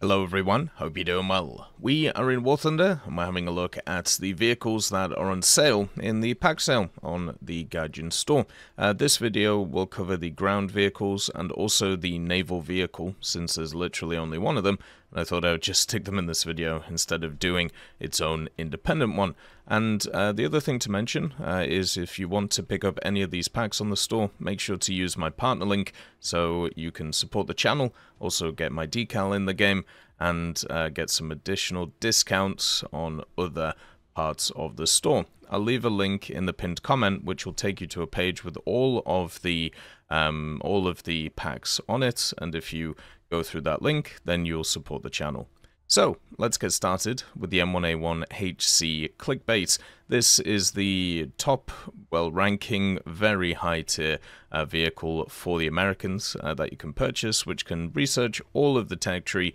Hello everyone, hope you're doing well. We are in War Thunder and we're having a look at the vehicles that are on sale in the pack sale on the Gaijin store. This video will cover the ground vehicles and also the naval vehicle, since there's literally only one of them. And I thought I would just stick them in this video instead of doing its own independent one. And the other thing to mention is if you want to pick up any of these packs on the store, make sure to use my partner link so you can support the channel, also get my decal in the game, and get some additional discounts on other parts of the store. I'll leave a link in the pinned comment which will take you to a page with all of the packs on it, and if you go through that link then you'll support the channel. So let's get started with the M1A1 HC Clickbait. This is the top, ranking, very high tier vehicle for the Americans that you can purchase, which can research all of the tech tree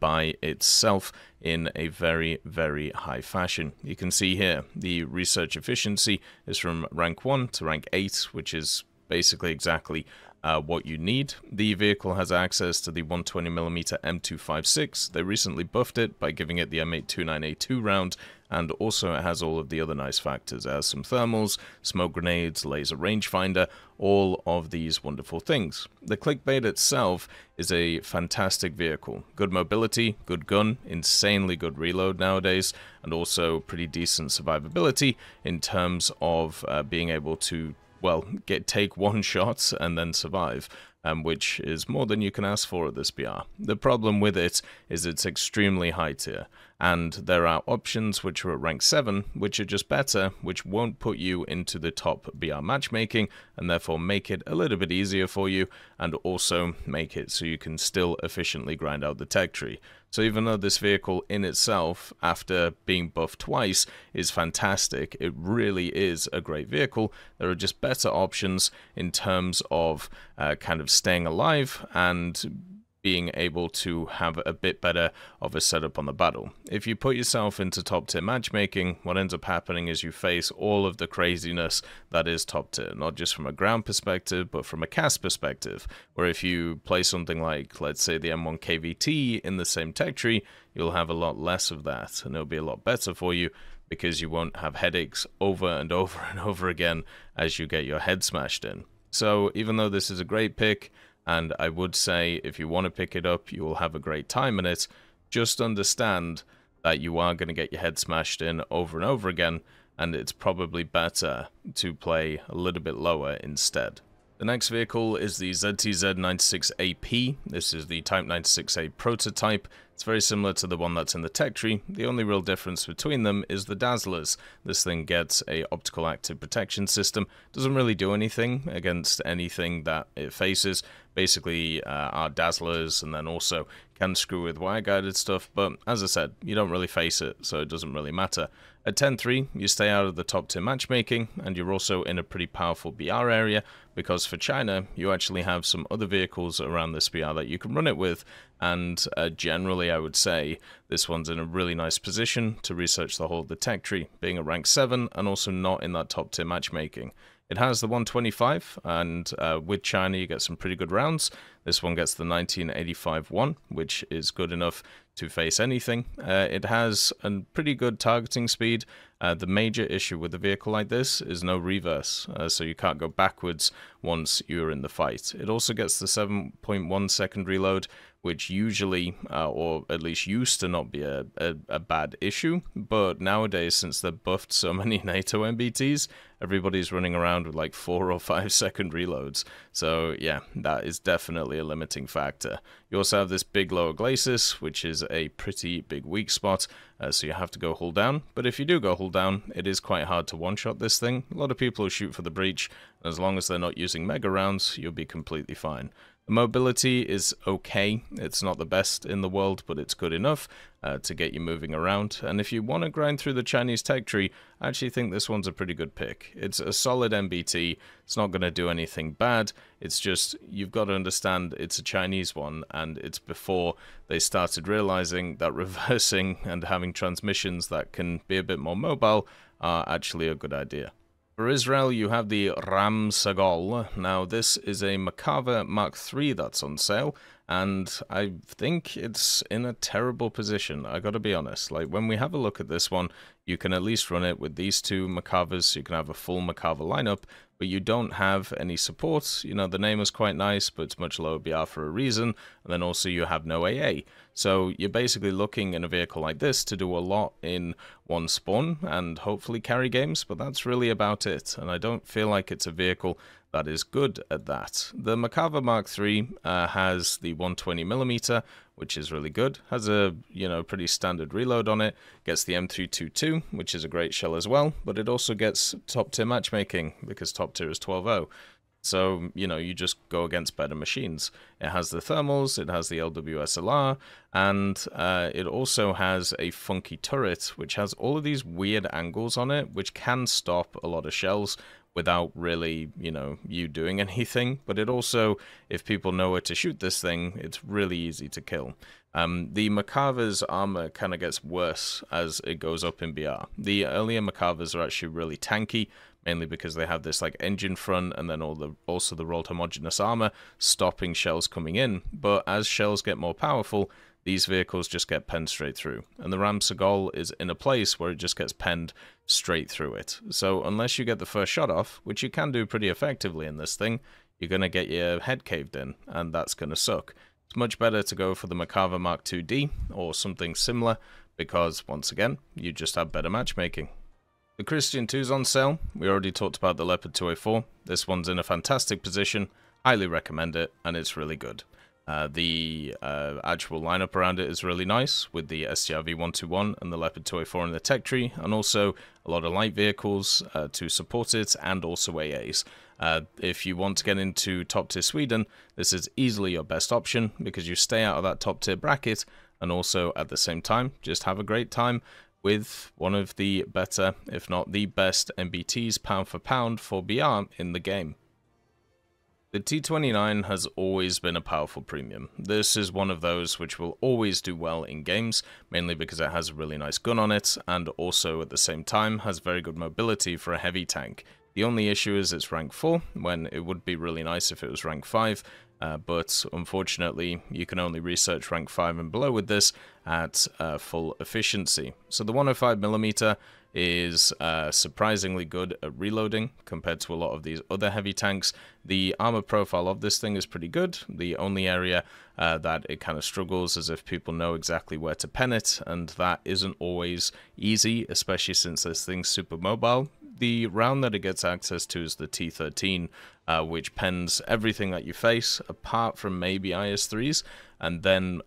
by itself in a very, very high fashion. You can see here the research efficiency is from rank 1 to rank 8, which is basically exactly what you need. The vehicle has access to the 120mm M256. They recently buffed it by giving it the M829A2 round, and also it has all of the other nice factors. It has some thermals, smoke grenades, laser rangefinder, all of these wonderful things. The Clickbait itself is a fantastic vehicle. Good mobility, good gun, insanely good reload nowadays, and also pretty decent survivability in terms of being able to take one shot and then survive, which is more than you can ask for at this BR. The problem with it is it's extremely high tier, and there are options which are at rank 7, which are just better, which won't put you into the top BR matchmaking, and therefore make it a little bit easier for you, and also make it so you can still efficiently grind out the tech tree. So even though this vehicle in itself, after being buffed twice, is fantastic, it really is a great vehicle, there are just better options in terms of kind of staying alive and being able to have a bit better of a setup on the battle. If you put yourself into top tier matchmaking, what ends up happening is you face all of the craziness that is top tier, not just from a ground perspective, but from a cast perspective, where if you play something like, let's say, the M1 KVT in the same tech tree, you'll have a lot less of that, and it'll be a lot better for you, because you won't have headaches over and over and over again as you get your head smashed in. So even though this is a great pick, and I would say if you want to pick it up, you will have a great time in it, just understand that you are going to get your head smashed in over and over again, and it's probably better to play a little bit lower instead. The next vehicle is the ZTZ96AP. This is the Type 96A prototype. It's very similar to the one that's in the tech tree. The only real difference between them is the dazzlers. This thing gets a optical active protection system. Doesn't really do anything against anything that it faces. Basically, our dazzlers, and then also can screw with wire-guided stuff, but as I said, you don't really face it, so it doesn't really matter. At 10-3, you stay out of the top tier matchmaking, and you're also in a pretty powerful BR area, because for China, you actually have some other vehicles around this BR that you can run it with, and generally I would say this one's in a really nice position to research the whole of the tech tree, being at rank 7 and also not in that top tier matchmaking. It has the 125, and with China you get some pretty good rounds. This one gets the 1985-1, which is good enough to face anything. It has a pretty good targeting speed. The major issue with a vehicle like this is no reverse, so you can't go backwards once you're in the fight. It also gets the 7.1 second reload, which usually, or at least used to not be a bad issue, but nowadays, since they've buffed so many NATO MBTs, everybody's running around with like 4 or 5 second reloads. So yeah, that is definitely a limiting factor. You also have this big lower glacis, which is a pretty big weak spot, so you have to go hull down. But if you do go hull down, it is quite hard to one-shot this thing. A lot of people will shoot for the breach, and as long as they're not using mega rounds, you'll be completely fine. The mobility is okay. It's not the best in the world, but it's good enough to get you moving around. And if you want to grind through the Chinese tech tree, I actually think this one's a pretty good pick. It's a solid MBT. It's not going to do anything bad. It's just, you've got to understand it's a Chinese one, and it's before they started realizing that reversing and having transmissions that can be a bit more mobile are actually a good idea. For Israel, you have the Raam Segol. Now, this is a Merkava Mark III that's on sale, and I think it's in a terrible position, I gotta be honest. Like, when we have a look at this one, you can at least run it with these two Merkavas, so you can have a full Merkava lineup, but you don't have any support. You know, the name is quite nice, but it's much lower BR for a reason, and then also you have no AA. So you're basically looking in a vehicle like this to do a lot in one spawn, and hopefully carry games, but that's really about it, and I don't feel like it's a vehicle that is good at that. The Merkava Mark III has the 120mm, which is really good. Has a, you know, pretty standard reload on it. Gets the M322, which is a great shell as well, but it also gets top tier matchmaking because top tier is 12.0. So, you know, you just go against better machines. It has the thermals, it has the LWSLR, and it also has a funky turret, which has all of these weird angles on it, which can stop a lot of shells without really, you know, you doing anything. But it also, if people know where to shoot this thing, it's really easy to kill. The Merkava's armor kind of gets worse as it goes up in BR. The earlier Merkavas are actually really tanky, mainly because they have this like engine front and then also the rolled homogeneous armor stopping shells coming in. But as shells get more powerful, these vehicles just get penned straight through. And the Raam Segol is in a place where it just gets penned straight through it. So unless you get the first shot off, which you can do pretty effectively in this thing, you're going to get your head caved in, and that's going to suck. It's much better to go for the Merkava Mark II-D or something similar, because once again, you just have better matchmaking. The Christian 2's on sale. We already talked about the Leopard 2A4. This one's in a fantastic position. Highly recommend it, and it's really good. The actual lineup around it is really nice, with the STRV 121 and the Leopard 2A4 in the tech tree, and also a lot of light vehicles to support it, and also AAs. If you want to get into top tier Sweden, this is easily your best option, because you stay out of that top tier bracket, and also at the same time, just have a great time with one of the better, if not the best, MBTs pound for pound for BR in the game. The T29 has always been a powerful premium. This is one of those which will always do well in games, mainly because it has a really nice gun on it, and also at the same time has very good mobility for a heavy tank. The only issue is it's rank 4, when it would be really nice if it was rank 5, but unfortunately you can only research rank 5 and below with this at full efficiency. So the 105mm is surprisingly good at reloading compared to a lot of these other heavy tanks. The armor profile of this thing is pretty good. The only area that it kind of struggles is if people know exactly where to pen it, and that isn't always easy, especially since this thing's super mobile. The round that it gets access to is the T13, which pens everything that you face, apart from maybe IS-3s, and then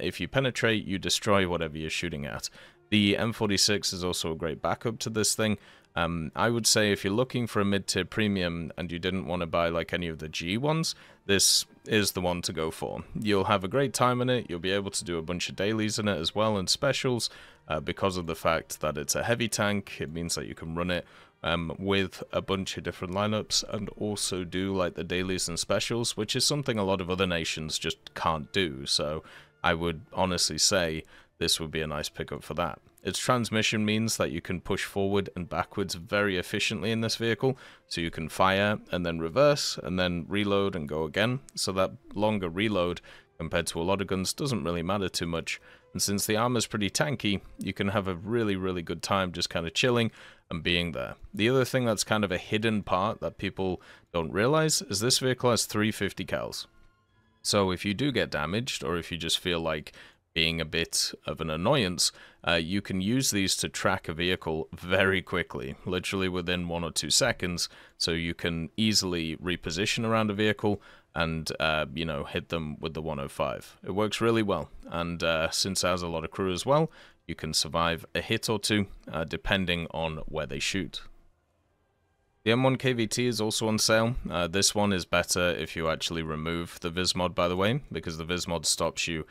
if you penetrate, you destroy whatever you're shooting at. The M46 is also a great backup to this thing. I would say if you're looking for a mid-tier premium and you didn't want to buy like any of the G ones, this is the one to go for. You'll have a great time in it, you'll be able to do a bunch of dailies in it as well, and specials, because of the fact that it's a heavy tank. It means that you can run it with a bunch of different lineups and also do like the dailies and specials, which is something a lot of other nations just can't do. So I would honestly say this would be a nice pickup for that. Its transmission means that you can push forward and backwards very efficiently in this vehicle, so you can fire and then reverse and then reload and go again. So that longer reload compared to a lot of guns doesn't really matter too much, and since the armor's pretty tanky, you can have a really good time just kind of chilling and being there. The other thing that's kind of a hidden part that people don't realize is this vehicle has 350 cals. So if you do get damaged, or if you just feel like being a bit of an annoyance, you can use these to track a vehicle very quickly, literally within 1 or 2 seconds, so you can easily reposition around a vehicle and, you know, hit them with the 105. It works really well, and since it has a lot of crew as well, you can survive a hit or two, depending on where they shoot. The M1 KVT is also on sale. This one is better if you actually remove the Viz mod, by the way, because the Viz mod stops you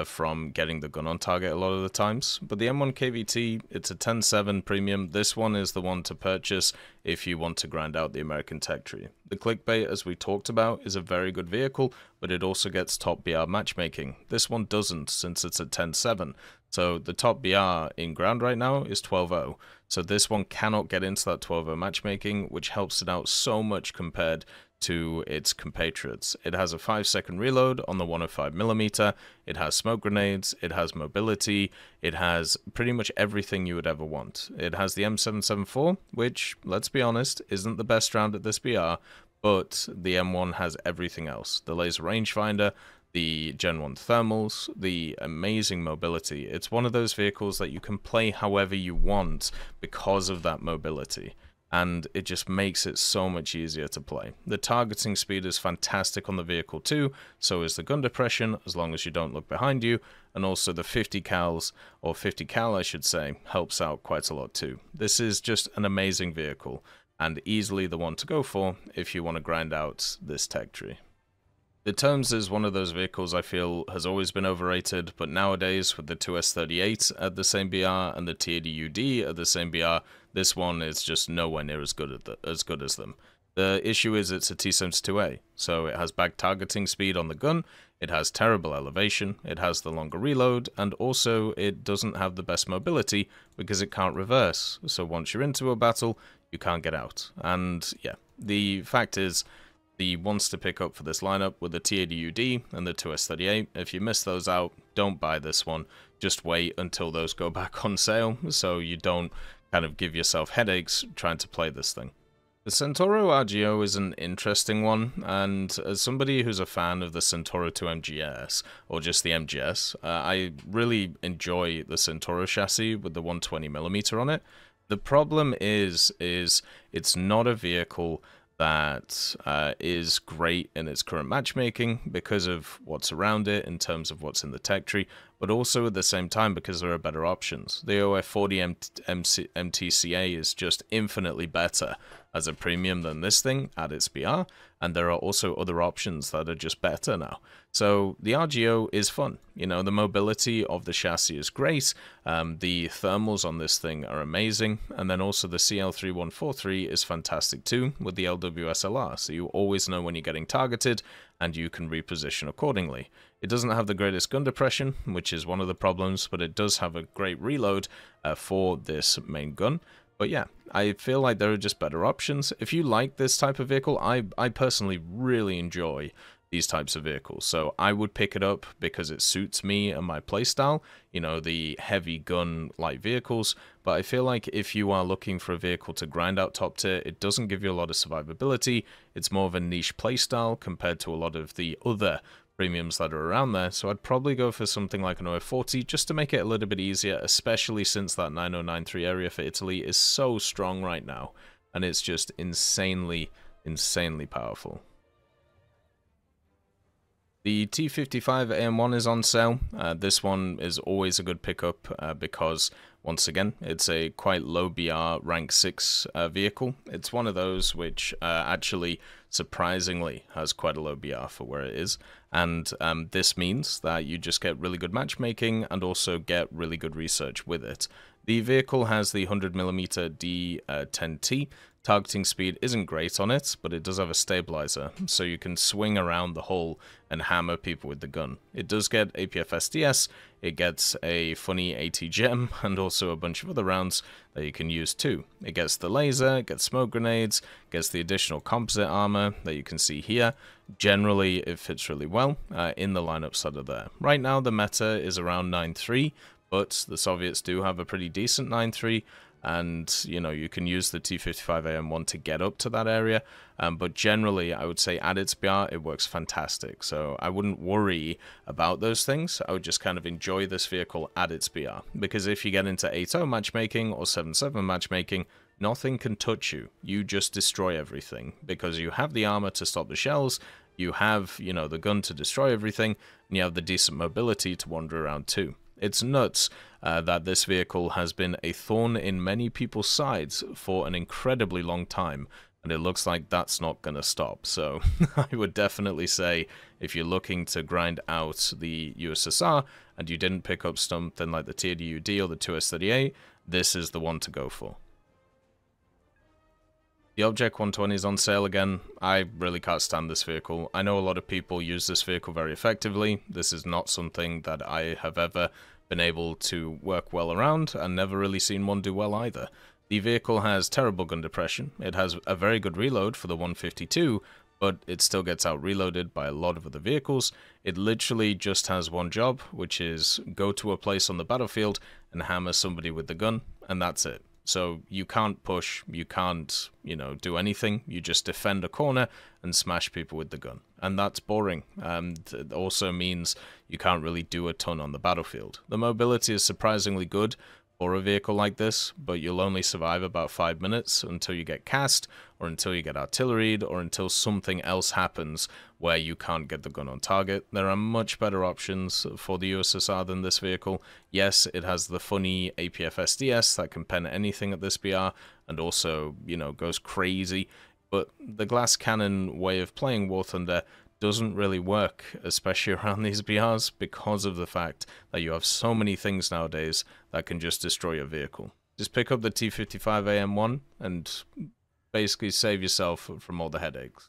from getting the gun on target a lot of the times. But the M1 KVT, it's a 10.7 premium. This one is the one to purchase if you want to grind out the American tech tree. The Clickbait, as we talked about, is a very good vehicle, but it also gets top BR matchmaking. This one doesn't, since it's a 10.7. So the top BR in ground right now is 12.0. So this one cannot get into that 12.0 matchmaking, which helps it out so much compared to its compatriots. It has a 5-second reload on the 105mm, it has smoke grenades, it has mobility, it has pretty much everything you would ever want. It has the M774, which, let's be honest, isn't the best round at this BR, but the M1 has everything else. The laser rangefinder, the Gen 1 thermals, the amazing mobility. It's one of those vehicles that you can play however you want because of that mobility. And it just makes it so much easier to play. The targeting speed is fantastic on the vehicle too, so is the gun depression, as long as you don't look behind you, and also the 50 cals, or 50 cal I should say, helps out quite a lot too. This is just an amazing vehicle, and easily the one to go for if you want to grind out this tech tree. The TURMS is one of those vehicles I feel has always been overrated, but nowadays with the 2S38 at the same BR and the T80UD at the same BR, this one is just nowhere near as good as them. The issue is it's a T72A, so it has bad targeting speed on the gun, it has terrible elevation, it has the longer reload, and also it doesn't have the best mobility because it can't reverse. So once you're into a battle, you can't get out. And yeah, the fact is, the ones to pick up for this lineup were the T80UD and the 2S38. If you miss those out, don't buy this one. Just wait until those go back on sale, so you don't kind of give yourself headaches trying to play this thing. The Centauro RGO is an interesting one, and as somebody who's a fan of the Centauro 2 MGS, or just the MGS, I really enjoy the Centauro chassis with the 120mm on it. The problem is it's not a vehicle that is great in its current matchmaking because of what's around it in terms of what's in the tech tree, but also at the same time because there are better options. The OF40 MTCA is just infinitely better as a premium than this thing at its BR, and there are also other options that are just better now. So the RGO is fun. You know, the mobility of the chassis is great, the thermals on this thing are amazing, and then also the CL3143 is fantastic too with the LWSLR, so you always know when you're getting targeted and you can reposition accordingly. It doesn't have the greatest gun depression, which is one of the problems, but it does have a great reload for this main gun. But yeah, I feel like there are just better options. If you like this type of vehicle, I personally really enjoy these types of vehicles, so I would pick it up because it suits me and my playstyle, you know, the heavy gun light vehicles. But I feel like if you are looking for a vehicle to grind out top tier, it doesn't give you a lot of survivability. It's more of a niche playstyle compared to a lot of the other premiums that are around there, so I'd probably go for something like an OF40 just to make it a little bit easier, especially since that 9093 area for Italy is so strong right now, and it's just insanely powerful. The T55AM1 is on sale. This one is always a good pickup because, once again, it's a quite low BR rank 6 vehicle. It's one of those which actually surprisingly has quite a low BR for where it is, and this means that you just get really good matchmaking and also get really good research with it. The vehicle has the 100mm D10T. Targeting speed isn't great on it, but it does have a stabilizer, so you can swing around the hole and hammer people with the gun. It does get APF SDS, it gets a funny AT gem, and also a bunch of other rounds that you can use too. It gets the laser, it gets smoke grenades, gets the additional composite armor that you can see here. Generally, it fits really well in the lineups that are there. Right now, the meta is around 9.3, but the Soviets do have a pretty decent 9.3, and you know, you can use the T55AM1 to get up to that area, but generally I would say at its BR it works fantastic, so I wouldn't worry about those things. I would just kind of enjoy this vehicle at its BR, because if you get into 8.0 matchmaking or 7.7 matchmaking, nothing can touch you. You just destroy everything, because you have the armor to stop the shells, you have, you know, the gun to destroy everything, and you have the decent mobility to wander around too. It's nuts that this vehicle has been a thorn in many people's sides for an incredibly long time, and it looks like that's not going to stop. So I would definitely say if you're looking to grind out the USSR and you didn't pick up something like the T80UD or the 2S38, this is the one to go for. The Object 120 is on sale again. I really can't stand this vehicle. I know a lot of people use this vehicle very effectively. This is not something that I have ever been able to work well around, and never really seen one do well either. The vehicle has terrible gun depression. It has a very good reload for the 152, but it still gets out reloaded by a lot of other vehicles. It literally just has one job, which is go to a place on the battlefield and hammer somebody with the gun, and that's it. So you can't push, you can't, do anything. You just defend a corner and smash people with the gun. And that's boring. And it also means you can't really do a ton on the battlefield. The mobility is surprisingly good for a vehicle like this, but you'll only survive about 5 minutes until you get cast, or until you get artilleried, or until something else happens where you can't get the gun on target. There are much better options for the USSR than this vehicle. Yes, it has the funny APF SDS that can pen anything at this BR, and also, goes crazy, but the glass cannon way of playing War Thunder doesn't really work, especially around these BRs, because of the fact that you have so many things nowadays that can just destroy your vehicle. Just pick up the T55AM1 and basically save yourself from all the headaches.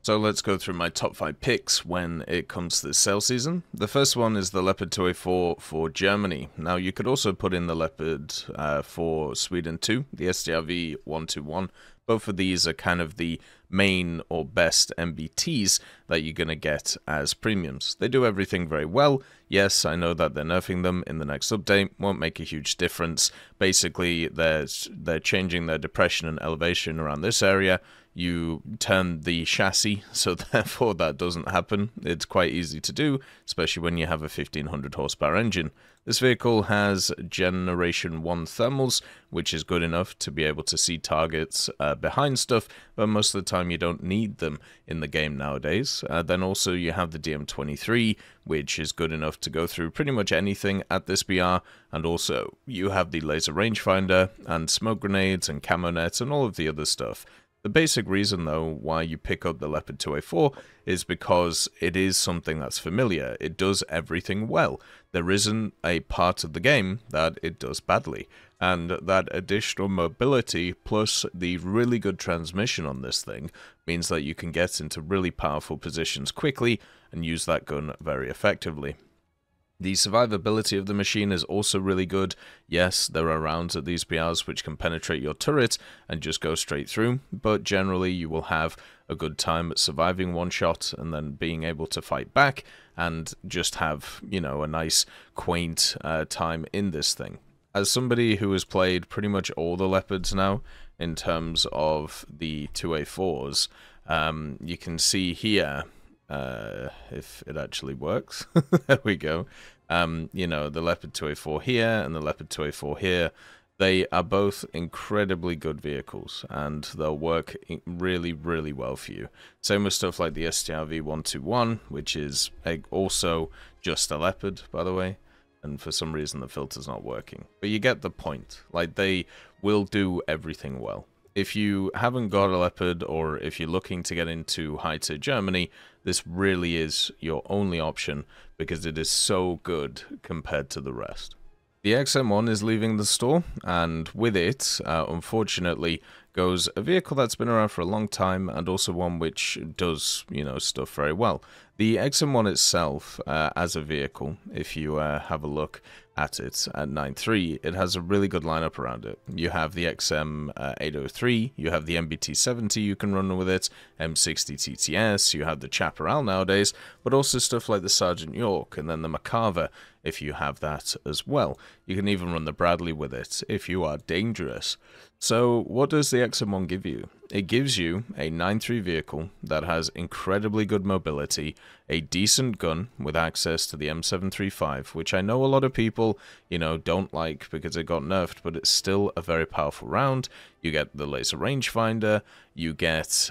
So let's go through my top 5 picks when it comes to this sale season. The first one is the Leopard 2A4 for Germany. Now you could also put in the Leopard for Sweden too, the STRV 121. Both of these are kind of the main or best MBTs that you're going to get as premiums. They do everything very well. Yes, I know that they're nerfing them in the next update. Won't make a huge difference. Basically, they're changing their depression and elevation around this area. You turn the chassis, so therefore that doesn't happen. It's quite easy to do, especially when you have a 1500 horsepower engine. This vehicle has Generation 1 thermals, which is good enough to be able to see targets behind stuff, but most of the time you don't need them in the game nowadays. Then also you have the DM23, which is good enough to go through pretty much anything at this BR, and also you have the laser rangefinder and smoke grenades and camo nets and all of the other stuff. The basic reason, though, why you pick up the Leopard 2A4 is because it is something that's familiar. It does everything well. There isn't a part of the game that it does badly. And that additional mobility plus the really good transmission on this thing means that you can get into really powerful positions quickly and use that gun very effectively. The survivability of the machine is also really good. Yes, there are rounds at these BRs which can penetrate your turret and just go straight through, but generally you will have a good time at surviving one shot and then being able to fight back and just have, a nice, quaint time in this thing. As somebody who has played pretty much all the Leopards now, in terms of the 2A4s, you can see here, if it actually works. There we go. The Leopard 2A4 here and the Leopard 2A4 here, they are both incredibly good vehicles and they'll work really, really well for you. Same with stuff like the STRV 121, which is also just a Leopard, by the way, and for some reason the filter's not working. But you get the point. Like, they will do everything well. If you haven't got a Leopard, or if you're looking to get into high-tier Germany, this really is your only option because it is so good compared to the rest. The XM1 is leaving the store, and with it, unfortunately, goes a vehicle that's been around for a long time, and also one which does, stuff very well. The XM1 itself, as a vehicle, if you have a look at it at 9.3, it has a really good lineup around it. You have the XM803, you have the MBT70 you can run with it, M60 TTS, you have the Chaparral nowadays, but also stuff like the Sergeant York, and then the Merkava, if you have that as well. You can even run the Bradley with it, if you are dangerous. So what does the XM1 give you? It gives you a 9.3 vehicle that has incredibly good mobility, a decent gun with access to the M735, which I know a lot of people, don't like because it got nerfed, but it's still a very powerful round. You get the laser rangefinder, you get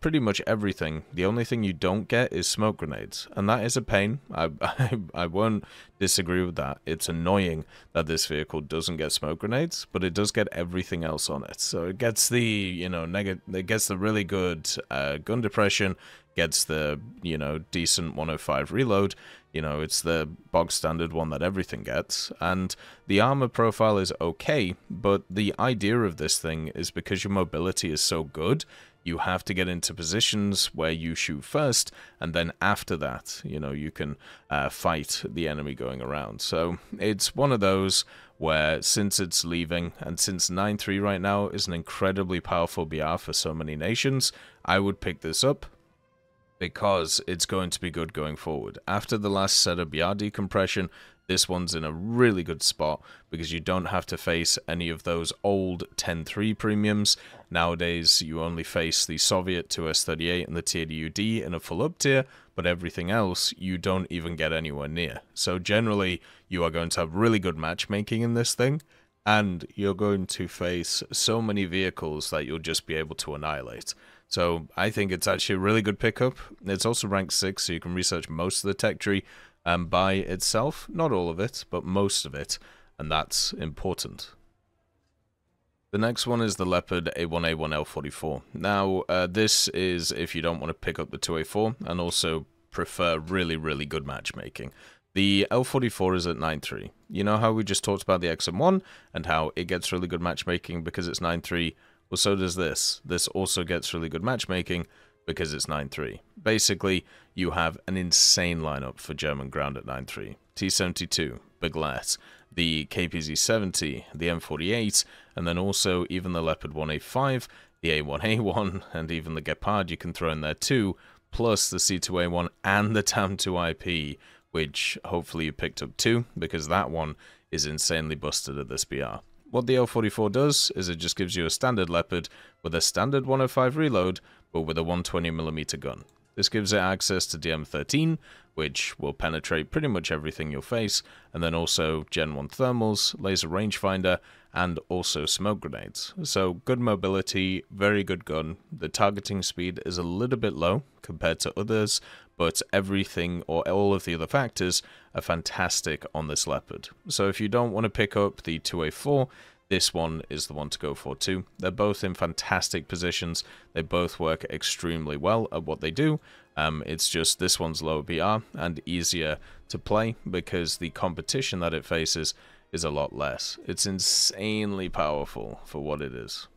pretty much everything. The only thing you don't get is smoke grenades, and that is a pain. I won't disagree with that. It's annoying that this vehicle doesn't get smoke grenades, but it does get everything else on it. So it gets the, it gets the really good gun depression, gets the, decent 105 reload. It's the bog standard one that everything gets, and the armor profile is okay, but the idea of this thing is because your mobility is so good, you have to get into positions where you shoot first, and then after that, you know, you can fight the enemy going around. So it's one of those where, since it's leaving, and since 9.3 right now is an incredibly powerful BR for so many nations, I would pick this up, because it's going to be good going forward. After the last set of BR decompression, this one's in a really good spot because you don't have to face any of those old 10.3 premiums. Nowadays, you only face the Soviet 2S38 and the TUD in a full up tier, but everything else you don't even get anywhere near. So generally, you are going to have really good matchmaking in this thing, and you're going to face so many vehicles that you'll just be able to annihilate. So I think it's actually a really good pickup. It's also ranked 6, so you can research most of the tech tree by itself. Not all of it, but most of it, and that's important. The next one is the Leopard A1A1 L44. Now, this is if you don't want to pick up the 2A4 and also prefer really, really good matchmaking. The L44 is at 9.3. You know how we just talked about the XM1 and how it gets really good matchmaking because it's 9.3? Well, so does this. This also gets really good matchmaking because it's 9.3. Basically, you have an insane lineup for German ground at 9.3. T-72, Biglet, the KPZ-70, the M48, and then also even the Leopard 1A5, the A1A1, and even the Gepard you can throw in there too, plus the C2A1 and the TAM2IP, which hopefully you picked up too, because that one is insanely busted at this BR. What the L44 does is it just gives you a standard Leopard with a standard 105 reload, but with a 120mm gun. This gives it access to DM13, which will penetrate pretty much everything you'll face, and then also Gen 1 thermals, laser rangefinder, and also smoke grenades. So good mobility, very good gun. The targeting speed is a little bit low compared to others, but everything or all of the other factors are fantastic on this Leopard. So if you don't want to pick up the 2A4, this one is the one to go for too. They're both in fantastic positions. They both work extremely well at what they do. It's just this one's lower BR and easier to play because the competition that it faces is a lot less. It's insanely powerful for what it is.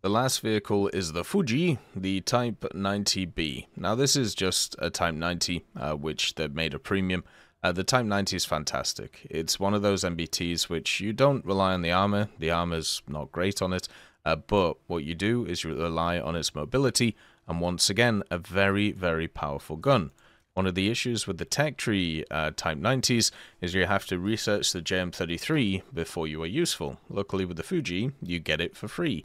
The last vehicle is the Fuji, the Type 90B. Now this is just a Type 90, which they've made a premium. The Type 90 is fantastic. It's one of those MBTs which you don't rely on the armor. The armor's not great on it, but what you do is you rely on its mobility, and once again, a very, very powerful gun. One of the issues with the tech tree Type 90s is you have to research the JM33 before you are useful. Luckily with the Fuji, you get it for free.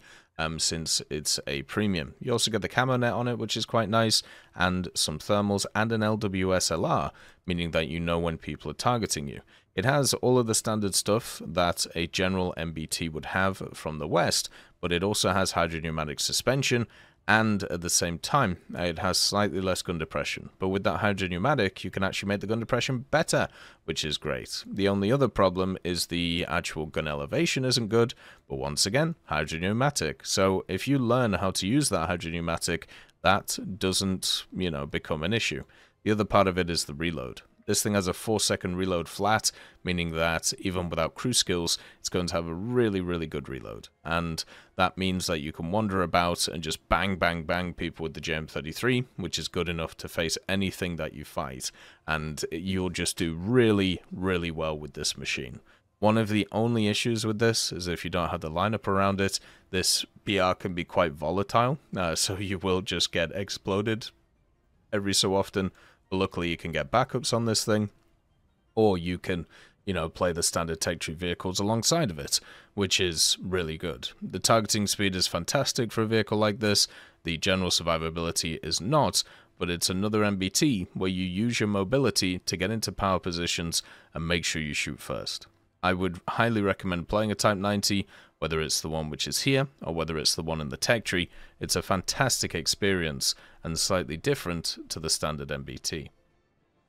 Since it's a premium. You also get the camo net on it, which is quite nice, and some thermals and an LWSLR, meaning that you know when people are targeting you. It has all of the standard stuff that a general MBT would have from the West, but it also has hydropneumatic suspension, and at the same time, it has slightly less gun depression. But with that hydropneumatic, you can actually make the gun depression better, which is great. The only other problem is the actual gun elevation isn't good, but once again, hydropneumatic. So if you learn how to use that hydropneumatic, that doesn't, become an issue. The other part of it is the reload. This thing has a 4-second reload flat, meaning that even without crew skills, it's going to have a really, really good reload. And that means that you can wander about and just bang, bang, bang people with the JM33, which is good enough to face anything that you fight. And you'll just do really, really well with this machine. One of the only issues with this is if you don't have the lineup around it, this BR can be quite volatile, so you will just get exploded every so often. But luckily, you can get backups on this thing, or you can, play the standard tech tree vehicles alongside of it, which is really good. The targeting speed is fantastic for a vehicle like this. The general survivability is not, but it's another MBT where you use your mobility to get into power positions and make sure you shoot first. I would highly recommend playing a Type 90, whether it's the one which is here or whether it's the one in the tech tree. It's a fantastic experience and slightly different to the standard MBT.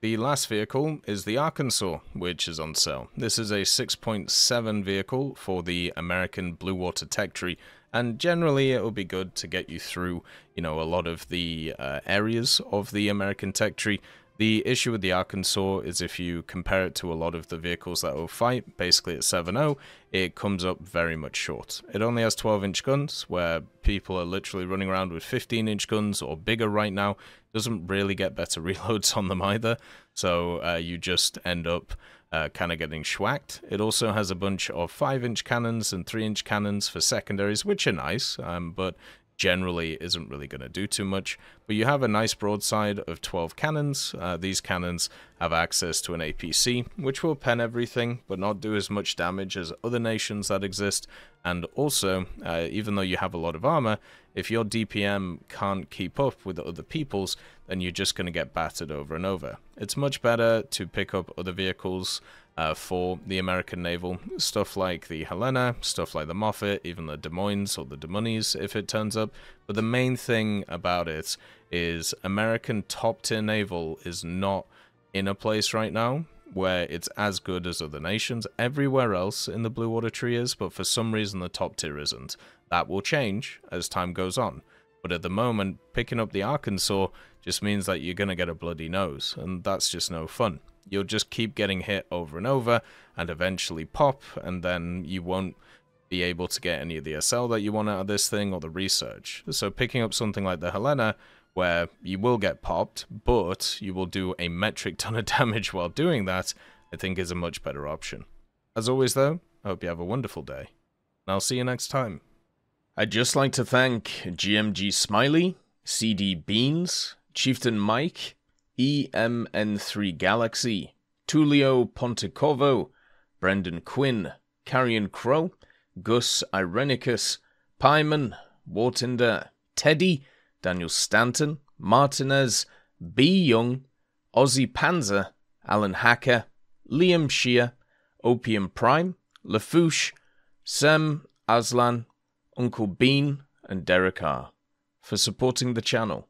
The last vehicle is the Arkansas, which is on sale. This is a 6.7 vehicle for the American Blue Water tech tree, and generally it will be good to get you through, a lot of the areas of the American tech tree. The issue with the Arkansas is if you compare it to a lot of the vehicles that will fight, basically at 7.0, it comes up very much short. It only has 12-inch guns, where people are literally running around with 15-inch guns or bigger right now. Doesn't really get better reloads on them either, so you just end up kind of getting schwacked. It also has a bunch of 5-inch cannons and 3-inch cannons for secondaries, which are nice, but generally isn't really going to do too much. But you have a nice broadside of 12 cannons. These cannons have access to an APC, which will pen everything, but not do as much damage as other nations that exist. And also, even though you have a lot of armor, if your DPM can't keep up with the other people's, then you're just going to get battered over and over. It's much better to pick up other vehicles for the American naval, stuff like the Helena, stuff like the Moffett, even the Des Moines or the Des Moines if it turns up. But the main thing about it is American top-tier naval is not in a place right now where it's as good as other nations. Everywhere else in the Blue Water Tree is, but for some reason the top tier isn't. That will change as time goes on. But at the moment, picking up the Arkansas just means that you're going to get a bloody nose, and that's just no fun. You'll just keep getting hit over and over, and eventually pop, and then you won't be able to get any of the SL that you want out of this thing, or the research. So picking up something like the Helena, where you will get popped, but you will do a metric ton of damage while doing that, I think is a much better option. As always though, I hope you have a wonderful day, and I'll see you next time. I'd just like to thank GMG Smiley, CD Beans, Chieftain Mike, EMN3 Galaxy, Tulio Pontecorvo, Brendan Quinn, Carrion Crow, Gus Irenicus, Pyman, Wartinder, Teddy, Daniel Stanton, Martinez, B. Young, Ozzy Panzer, Alan Hacker, Liam Shear, Opium Prime, Lafouche, Sem Aslan, Uncle Bean, and Derek R. for supporting the channel.